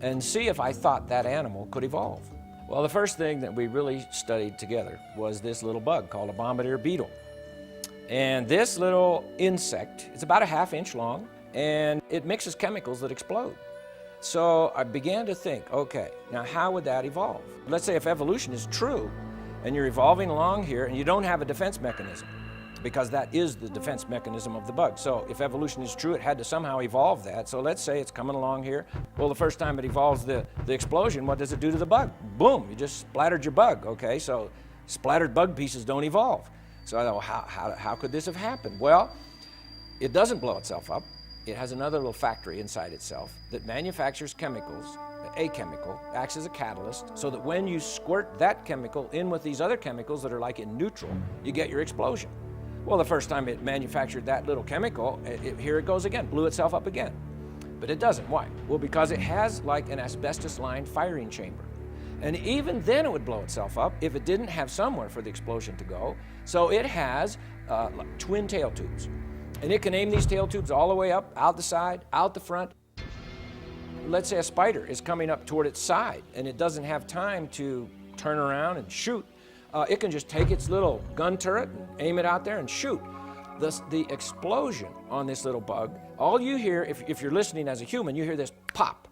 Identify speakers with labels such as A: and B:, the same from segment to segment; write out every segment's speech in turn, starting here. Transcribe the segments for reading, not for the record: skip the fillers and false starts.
A: and see if I thought that animal could evolve. Well, the first thing that we really studied together was this little bug called a bombadier beetle. And this little insect, it's about a ½ inch long, and it mixes chemicals that explode. So I began to think, okay, now how would that evolve? Let's say if evolution is true, and you're evolving along here, and you don't have a defense mechanism, because that is the defense mechanism of the bug. So if evolution is true, it had to somehow evolve that. So let's say it's coming along here. Well, the first time it evolves the explosion, what does it do to the bug? Boom, you just splattered your bug, okay? So splattered bug pieces don't evolve. So I thought, how could this have happened? Well, it doesn't blow itself up. It has another little factory inside itself that manufactures chemicals. A chemical acts as a catalyst so that when you squirt that chemical in with these other chemicals that are like in neutral, you get your explosion. Well, the first time it manufactured that little chemical, here it goes again, blew itself up again. But it doesn't. Why? Well, because it has like an asbestos-lined firing chamber. And even then it would blow itself up if it didn't have somewhere for the explosion to go. So it has like twin tail tubes. And it can aim these tail tubes all the way up, out the side, out the front. Let's say a spider is coming up toward its side and it doesn't have time to turn around and shoot. It can just take its little gun turret and aim it out there and shoot. The explosion on this little bug, all you hear, if you're listening as a human, you hear this pop.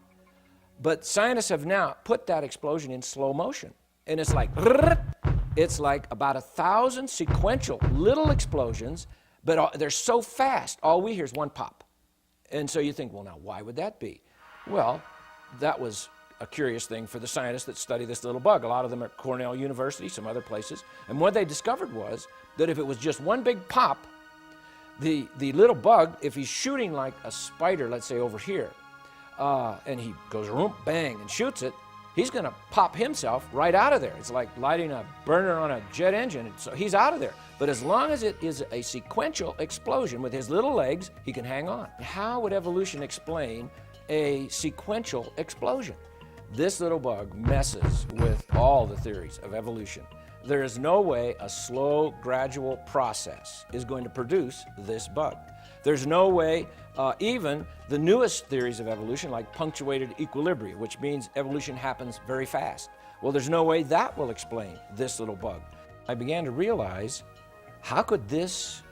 A: But scientists have now put that explosion in slow motion. And it's like about 1,000 sequential little explosions, but they're so fast, all we hear is one pop. And so you think, well, now why would that be? Well, that was a curious thing for the scientists that study this little bug. A lot of them at Cornell University, some other places. And what they discovered was that if it was just one big pop, the little bug, if he's shooting like a spider, let's say over here, and he goes room, bang, and shoots it, he's going to pop himself right out of there. It's like lighting a burner on a jet engine. So he's out of there. But as long as it is a sequential explosion with his little legs, he can hang on. How would evolution explain a sequential explosion? This little bug messes with all the theories of evolution. There is no way a slow, gradual process is going to produce this bug. There's no way even the newest theories of evolution, like punctuated equilibria, which means evolution happens very fast. Well, there's no way that will explain this little bug. I began to realize, how could this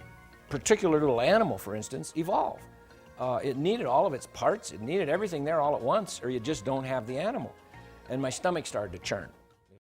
A: particular little animal, for instance, evolve? It needed all of its parts, it needed everything there all at once, or you just don't have the animal. And my stomach started to churn.